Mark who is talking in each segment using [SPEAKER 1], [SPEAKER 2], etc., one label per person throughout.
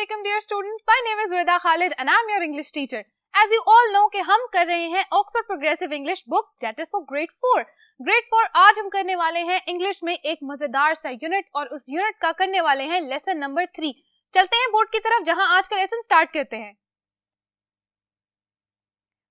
[SPEAKER 1] Assalamualaikum dear students. My name is Rida Khalid and I'm your English teacher. As you all know कि हम कर रहे हैं Oxford Progressive English book that is for grade 4. Grade 4 आज हम करने वाले हैं इंग्लिश में एक मजेदार सा यूनिट और उस यूनिट का करने वाले हैं लेसन नंबर 3. चलते हैं बोर्ड की तरफ जहां आज का लेसन स्टार्ट करते हैं.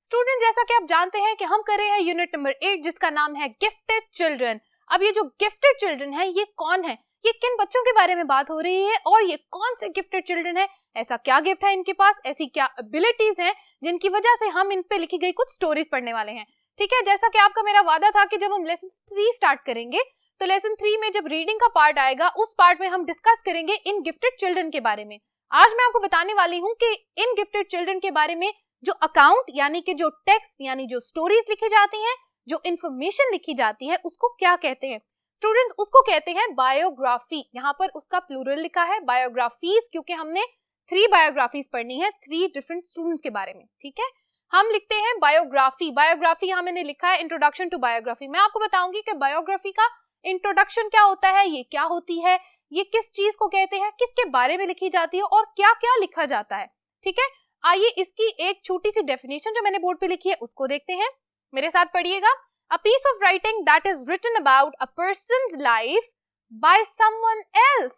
[SPEAKER 1] स्टूडेंट जैसा कि आप जानते हैं कि हम कर रहे हैं यूनिट नंबर 8 जिसका नाम है गिफ्टेड चिल्ड्रन. अब ये जो गिफ्टेड चिल्ड्रन है ये कौन है, ये किन बच्चों के बारे में बात हो रही है और ये कौन से गिफ्टेड चिल्ड्रन है, ऐसा क्या गिफ्ट है इनके पास, ऐसी क्या एबिलिटीज हैं जिनकी वजह से हम इन पे लिखी गई कुछ स्टोरीज पढ़ने वाले हैं. ठीक है, जैसा कि आपका मेरा वादा था कि जब हम लेसन 3 स्टार्ट करेंगे तो लेसन 3 में जब रीडिंग का पार्ट आएगा उस पार्ट में हम डिस्कस करेंगे इन गिफ्टेड चिल्ड्रन के बारे में. आज मैं आपको बताने वाली हूँ कि इन गिफ्टेड चिल्ड्रन के बारे में जो अकाउंट यानी कि जो टेक्स्ट यानी जो स्टोरीज लिखी जाती हैं, जो इंफॉर्मेशन लिखी जाती है उसको क्या कहते हैं. स्टूडेंट्स उसको कहते हैं बायोग्राफी. यहाँ पर उसका प्लूरल लिखा है बायोग्राफीज क्योंकि हमने 3 बायोग्राफीज पढ़नी है 3 डिफरेंट स्टूडेंट्स के बारे में. ठीक है, हम लिखते हैं बायोग्राफी. बायोग्राफी यहाँ मैंने लिखा है इंट्रोडक्शन टू बायोग्राफी. मैं आपको बताऊंगी कि बायोग्राफी का इंट्रोडक्शन क्या होता है, ये क्या होती है, ये किस चीज को कहते हैं, किसके बारे में लिखी जाती है और क्या क्या लिखा जाता है. ठीक है, आइए इसकी एक छोटी सी डेफिनेशन जो मैंने बोर्ड पे लिखी है उसको देखते हैं. मेरे साथ पढ़िएगा. A piece of writing that is written about a person's life by someone else.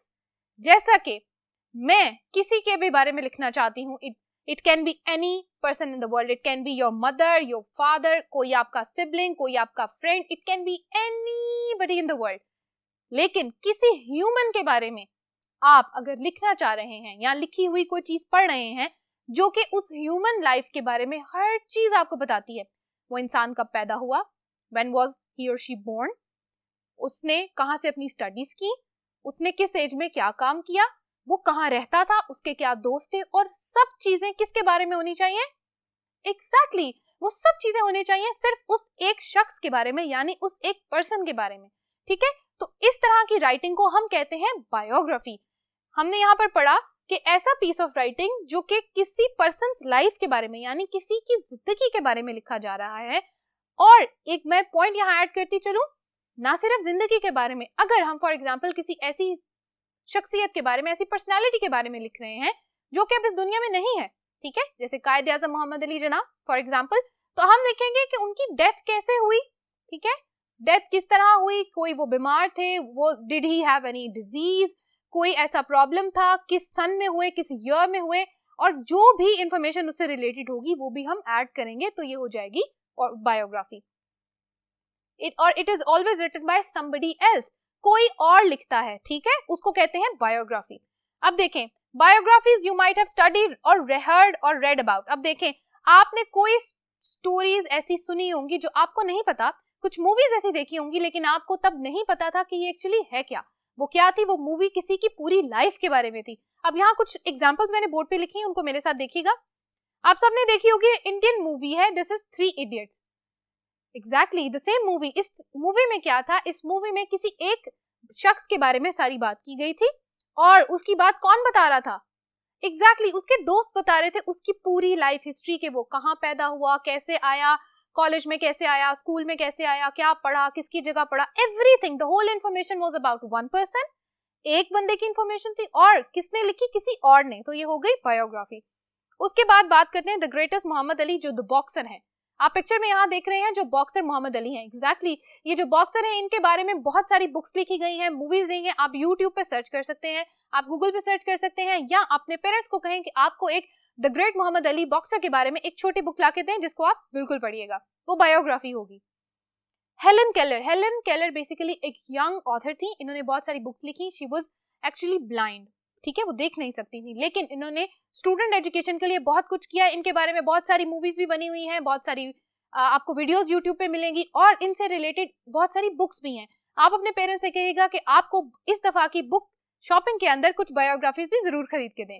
[SPEAKER 1] जैसा कि मैं किसी के भी बारे में लिखना चाहती हूँ, it can be any person in the world. It can be your mother, your father, कोई आपका sibling, कोई आपका friend. It can be anybody in the world. लेकिन किसी human के बारे में आप अगर लिखना चाह रहे हैं या लिखी हुई कोई चीज पढ़ रहे हैं जो कि उस ह्यूमन लाइफ के बारे में हर चीज आपको बताती है, वो इंसान कब पैदा हुआ, when was he or she born, उसने कहाँ से अपनी स्टडीज की, उसने किस एज में क्या काम किया, वो कहाँ रहता था, उसके क्या दोस्त थे, और सब चीजें किसके बारे में होनी चाहिए. एग्जैक्टली वो सब चीजें होनी चाहिए सिर्फ उस एक शख्स के बारे में यानी उस एक पर्सन के बारे में. ठीक है, तो इस तरह की राइटिंग को हम कहते हैं बायोग्राफी. हमने यहाँ पर पढ़ा कि ऐसा पीस ऑफ राइटिंग जो कि किसी पर्सन्स लाइफ के बारे में यानी किसी की जिंदगी के बारे में लिखा जा रहा है. और एक मैं पॉइंट यहाँ ऐड करती चलूं, ना सिर्फ जिंदगी के बारे में, अगर हम फॉर एग्जांपल किसी ऐसी शख्सियत के बारे में, ऐसी पर्सनालिटी के बारे में लिख रहे हैं जो कि अब इस दुनिया में नहीं है, ठीक है, जैसे कायद आजम मोहम्मद अली जनाब फॉर एग्जांपल, तो हम लिखेंगे कि उनकी डेथ कैसे हुई. ठीक है, डेथ किस तरह हुई, कोई वो बीमार थे, वो did he have any disease, कोई ऐसा प्रॉब्लम था, किस सन में हुए, किस ईयर में हुए, और जो भी इंफॉर्मेशन उससे रिलेटेड होगी वो भी हम ऐड करेंगे तो ये हो जाएगी और biography. It is always written by somebody else, कोई और लिखता है. ठीक है, उसको कहते हैं बायोग्राफी. अब देखें, biographies you might have studied और हर्ड और रेड अबाउट. अब देखें, आपने कोई स्टोरीज ऐसी सुनी होंगी जो आपको नहीं पता, कुछ मूवीज ऐसी देखी होंगी लेकिन आपको तब नहीं पता था कि ये एक्चुअली है क्या, वो क्या थी, वो मूवी किसी की पूरी लाइफ के बारे में थी. अब यहाँ कुछ एग्जाम्पल्स मैंने बोर्ड पे लिखी हैं, उनको मेरे साथ देखिएगा. आप सबने देखी होगी, इंडियन मूवी है, this is 3 idiots. Exactly the same movie. इस मूवी में क्या था, इस मूवी में किसी एक शख्स के बारे में सारी बात की गई थी और उसकी बात कौन बता रहा था, एग्जैक्टली उसके दोस्त बता रहे थे उसकी पूरी लाइफ हिस्ट्री के, वो कहाँ पैदा हुआ, कैसे आया, कॉलेज में कैसे आया, स्कूल में कैसे आया, क्या पढ़ा, किसकी जगह पढ़ा, everything, the whole information was about one person. एक बंदे की इंफॉर्मेशन थी और किसने लिखी, किसी और ने, तो ये हो गई बायोग्राफी. उसके बाद बात करते हैं द ग्रेटेस्ट मोहम्मद अली जो द बॉक्सर हैं. आप पिक्चर में यहाँ देख रहे हैं जो बॉक्सर मोहम्मद अली हैं. एग्जैक्टली ये जो बॉक्सर हैं इनके बारे में बहुत सारी बुक्स लिखी गई हैं, मूवीज दी हैं. आप यूट्यूब पे सर्च कर सकते हैं, आप गूगल पे सर्च कर सकते हैं, या अपने पेरेंट्स को कहें कि आपको एक the great Muhammad Ali boxer के बारे में एक छोटी बुक ला के दें जिसको आप बिल्कुल पढ़िएगा, वो बायोग्राफी होगी. हेलन केलर बेसिकली एक यंग ऑथर थी. इन्होंने बहुत सारी बुक्स लिखी. She was actually blind. ठीक है, वो देख नहीं सकती थी, लेकिन इन्होंने स्टूडेंट एजुकेशन के लिए बहुत कुछ किया. इनके बारे में बहुत सारी मूवीज भी बनी हुई हैं, बहुत सारी आपको वीडियोस यूट्यूब पे मिलेंगी और इनसे रिलेटेड बहुत सारी बुक्स भी हैं. आप अपने पेरेंट्स से कहिएगा कि आपको इस दफा की बुक शॉपिंग के अंदर कुछ बायोग्राफीज भी जरूर खरीद के दें.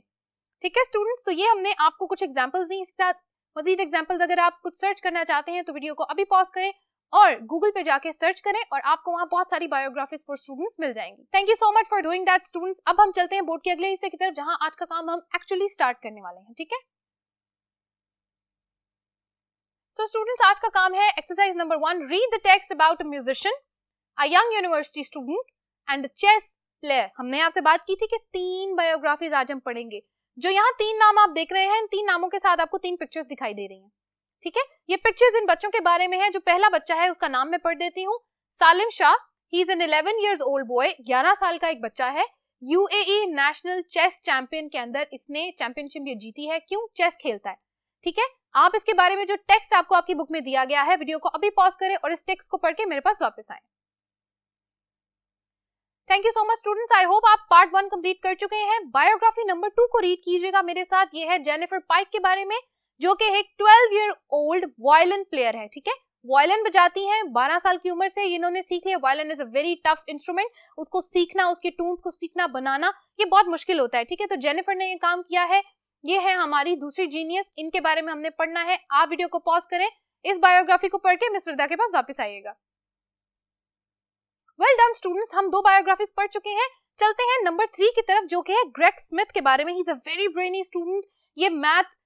[SPEAKER 1] ठीक है स्टूडेंट्स, तो ये हमने आपको कुछ एग्जाम्पल्स दी. इसके साथ मजीद एग्जाम्पल्स अगर आप कुछ सर्च करना चाहते हैं तो वीडियो को अभी पॉज करें और गूगल पे जाके सर्च करें और आपको वहां बहुत सारी बायोग्राफीज फॉर स्टूडेंट्स मिल जाएंगी. Thank you so much for doing that students. अब हम चलते हैं बोर्ड के अगले हिस्से की तरफ जहां आज का काम हम एक्चुअली स्टार्ट करने वाले हैं. ठीक है, सो स्टूडेंट्स आज का काम है exercise number 1. Read the text about a musician, a young university student and chess player. हमने आपसे बात की थी कि 3 बायोग्राफीज आज हम पढ़ेंगे. जो यहाँ 3 नाम आप देख रहे हैं, इन 3 नामों के साथ आपको 3 पिक्चर्स दिखाई दे रही हैं, ठीक है। ये पिक्चर्स इन बच्चों के बारे में है। जो पहला बच्चा है उसका नाम मैं पढ़ देती हूँ, Salim Shah. He is an 11 years old boy, 11 साल का एक बच्चा है। यूएई नेशनल चेस चैंपियन के अंदर इसने चैंपियनशिप ये जीती है। क्यों? चेस खेलता है, ठीक है। आप इसके बारे में जो टेक्स्ट आपको आपकी बुक में दिया गया है, वीडियो को अभी पॉज करें और इस टेक्स्ट को पढ़ के मेरे पास वापस आए। Thank you so much students, I hope आप पार्ट 1 कंप्लीट कर चुके हैं। बायोग्राफी नंबर 2 को रीड कीजिएगा मेरे साथ। ये है जेनिफर पाइक के बारे में, जो कि एक 12 year old वायलिन प्लेयर है, ठीक है। वायलिन बजाती हैं 12 साल की उम्र से। इन्होंने सीख लिया violin is a very tough instrument. उसको सीखना, उसके टून्स को सीखना, बनाना, ये बहुत मुश्किल होता है, ठीक है। तो जेनिफर ने ये काम किया है। ये है हमारी दूसरी जीनियस, इनके बारे में हमने पढ़ना है। आप वीडियो को पॉज करें, इस बायोग्राफी को पढ़ के मिस रिदा के पास वापस आइएगा। वेल डन स्टूडेंट्स, हम 2 बायोग्राफीज पढ़ चुके हैं। चलते हैं नंबर 3 की तरफ, जो कि है ग्रेग स्मिथ के बारे में। He is a very brainy student. ये मैथ्स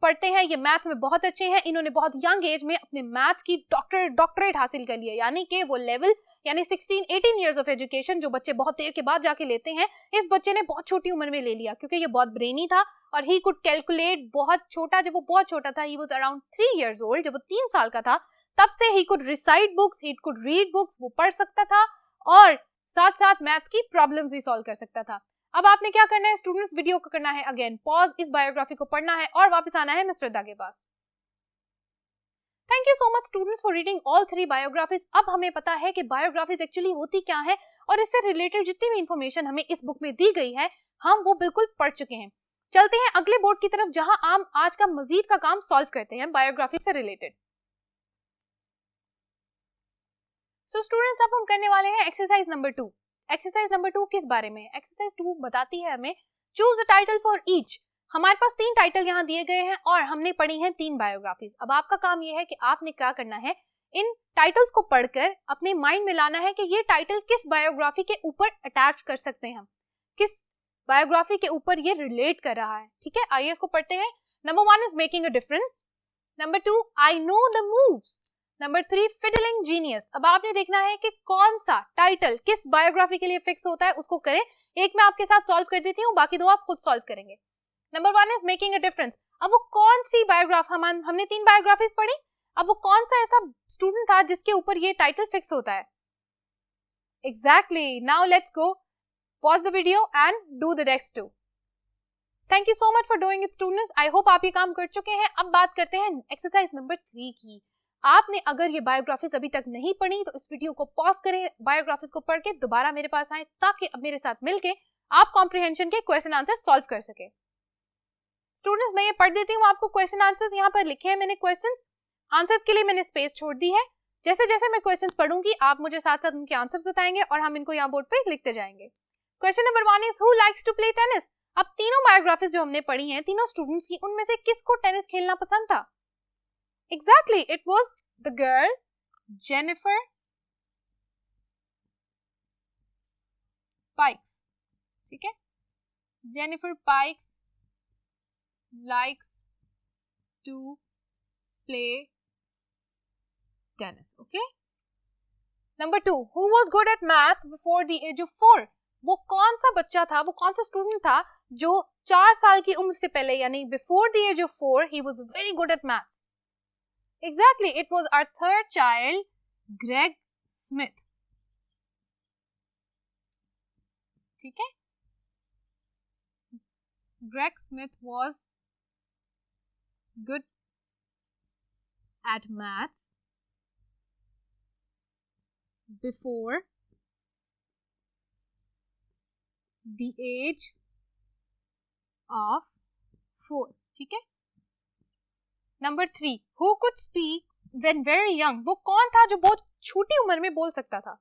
[SPEAKER 1] पढ़ते हैं, ये मैथ्स में बहुत अच्छे हैं। इन्होंने बहुत यंग एज में अपने मैथ्स की डॉक्टरेट हासिल कर लिया, यानी कि वो लेवल, यानी 16-18 years ऑफ एजुकेशन जो बच्चे बहुत देर के बाद जाके लेते हैं, इस बच्चे ने बहुत छोटी उम्र में ले लिया, क्योंकि ये बहुत ब्रेनी था और ही कुड कैलकुलेट बहुत छोटा। जब वो बहुत छोटा था, he was around 3 years old, जब वो 3 साल का था, तब से he could recite books, he could read books, वो पढ़ सकता था और साथ साथ मैथ्स की प्रॉब्लम्स भी सॉल्व कर सकता था। अब आपने क्या करना है स्टूडेंट्स, वीडियो को करना है अगेन पॉज, इस बायोग्राफी को पढ़ना है और वापस आना है मिस रिदा के पास। Thank you so much students for reading all 3 biographies. अब हमें पता है कि बायोग्राफीज एक्चुअली होती क्या है और इससे रिलेटेड जितनी भी इंफॉर्मेशन हमें इस बुक में दी गई है, हम वो बिल्कुल पढ़ चुके हैं। चलते हैं अगले बोर्ड की तरफ, जहां हम आज का मजीद का काम सॉल्व करते हैं बायोग्राफी से रिलेटेड। सो स्टूडेंट्स, अब हम करने वाले हैं एक्सरसाइज नंबर 2। एक्सरसाइज नंबर 2 किस बारे में? एक्सरसाइज 2 बताती है हमें choose a title for each. हमारे पास 3 टाइटल यहाँ दिए गए हैं और हमने पढ़ी हैं 3 बायोग्राफीज। अब आपका काम ये है कि आपने क्या करना है, इन टाइटल्स को पढ़कर अपने माइंड में लाना है कि ये टाइटल किस बायोग्राफी के ऊपर अटैच कर सकते हैं हम, किस बायोग्राफी के ऊपर ये रिलेट कर रहा है, ठीक है। आइए इसको पढ़ते हैं। Number 1 is making a difference. Number 2 I know the moves. Number 3 fiddling genius. अब आपने देखना है कि कौन सा टाइटल किस बायोग्राफी के लिए फिक्स होता है, उसको करें। एक मैं आपके साथ सॉल्व कर देती हूँ, बाकी 2 आप खुद सॉल्व करेंगे। Number 1 is making a difference. अब वो कौन सी बायोग्राफ, हमने 3 बायोग्राफीज पढ़ी, अब वो कौन सा ऐसा स्टूडेंट था जिसके ऊपर ये टाइटल फिक्स होता है? Exactly. Now let's go, pause the video and do the next 2। Thank you so much for doing it students, I hope आप ये काम कर चुके हैं। अब बात करते हैं एक्सरसाइज नंबर 3 की। आपने अगर ये बायोग्राफीज अभी तक नहीं पढ़ी तो इस वीडियो को पॉज करें, बायोग्राफीज को पढ़ के दोबारा मेरे पास आए, ताकि अब मेरे साथ मिलके आप कॉम्प्रिहेंशन के क्वेश्चन आंसर सॉल्व कर सके। स्टूडेंट्स, मैं ये पढ़ देती हूँ आपको क्वेश्चन आंसर्स। यहाँ पर लिखे हैं मैंने क्वेश्चंस, आंसर्स के लिए मैंने स्पेस छोड़ दी है। जैसे जैसे मैं क्वेश्चंस पढ़ूंगी आप मुझे साथ साथ उनके आंसर्स बताएंगे और हम इनको यहाँ बोर्ड पे लिखते जाएंगे। Question number 1 is who likes to play tennis. अब तीनों बायोग्राफीज जो हमने पढ़ी हैं, तीनों स्टूडेंट्स की, उनमें से किसको टेनिस खेलना पसंद था? Exactly, it was the girl Jennifer Pikes, ठीक है। Jennifer Pikes likes to play tennis, okay. Number 2, who was good at maths before the age of 4? वो कौन सा बच्चा था, वो कौन सा स्टूडेंट था जो 4 साल की उम्र से पहले, यानी before the age of 4, he was very good at maths. Exactly, it was our third child, Greg Smith. ठीक है, Greg Smith was good at maths before the age of 4. ठीक है। Number 3, who could speak when very young? वो कौन था जो बहुत छोटी उम्र में बोल सकता था?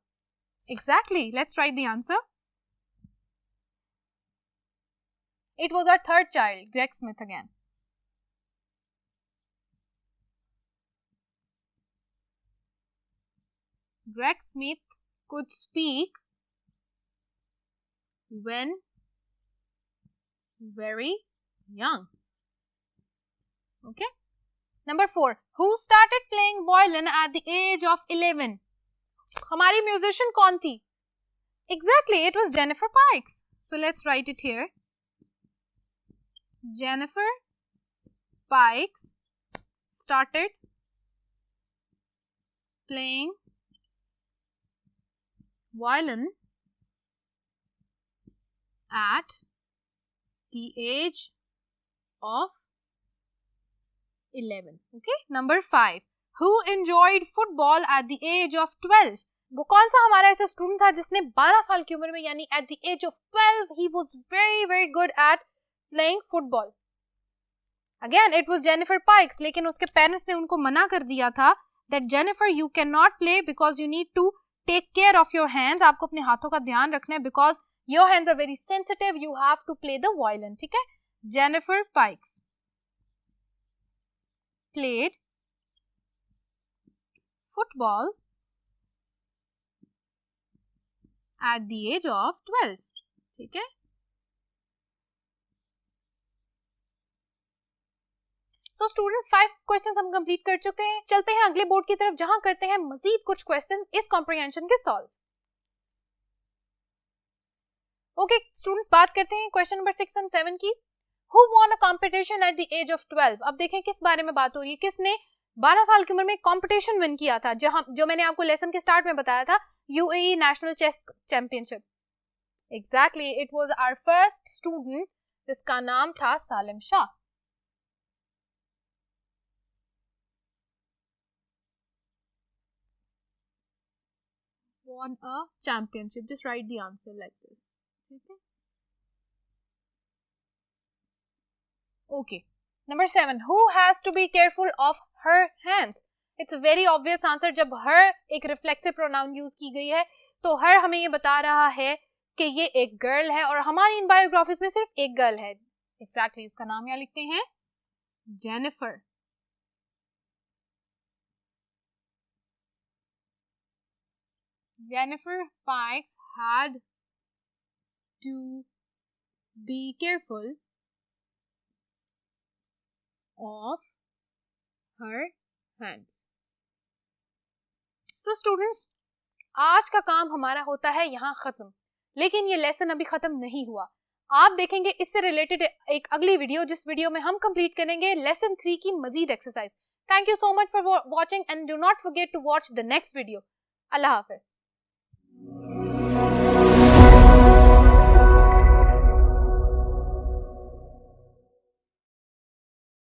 [SPEAKER 1] Exactly, let's write the answer. It was our third child, Greg Smith again. Greg Smith could speak when very young. Okay. Number 4, who started playing violin at the age of 11? हमारी म्यूजिशियन कौन थी? Exactly, it was Jennifer Pikes. So let's write it here. Jennifer Pikes started playing violin at the age of 11. Okay, number 5. Who enjoyed football at the age of 12? वो कौन सा हमारा ऐसा student था जिसने 12 साल की उम्र में यानी at the age of 12 he was very good at playing football. Again it was Jennifer Pikes, लेकिन उसके पेरेंट्स ने उनको मना कर दिया था that Jennifer you cannot play because you need to take care of your hands. आपको अपने हाथों का ध्यान रखना है because your hands are very sensitive, you have to play the violin. ठीक है, Jennifer Pikes played football at the age of 12. ठीक है, सो स्टूडेंट्स 5 क्वेश्चंस हम कंप्लीट कर चुके हैं. चलते हैं अगले बोर्ड की तरफ जहां करते हैं मजीद कुछ क्वेश्चन इस कॉम्प्रिहेंशन के सॉल्व. ओके स्टूडेंट्स, बात करते हैं क्वेश्चन नंबर 6 एंड 7 की. Who won a competition at the age of 12? अब देखें किस बारे में बात हो रही है. किसने 12 साल की उम्र में कंपटीशन विन किया था, जो मैंने आपको लेसन के स्टार्ट में बताया था, UAE national chess championship. Exactly, it was our first student जिसका नाम था सालिम Shah. won a championship. Just write the answer like this. Okay. Number 7. Who has to be careful of her hands? It's a very obvious answer. जब her एक reflexive pronoun use की गई है तो her हमें ये बता रहा है कि ये एक गर्ल है और हमारी इन बायोग्राफीज में सिर्फ एक गर्ल है. Exactly, उसका नाम यहाँ लिखते हैं Jennifer. Jennifer Pikes had to be careful of her hands. So students, आज का काम हमारा होता है यहाँ खत्म, लेकिन ये लेसन अभी खत्म नहीं हुआ. आप देखेंगे इससे रिलेटेड एक अगली वीडियो, जिस वीडियो में हम कंप्लीट करेंगे लेसन 3 की मजीद exercise. Thank you so much for watching and do not forget to watch the next video. अल्लाह हाफिज.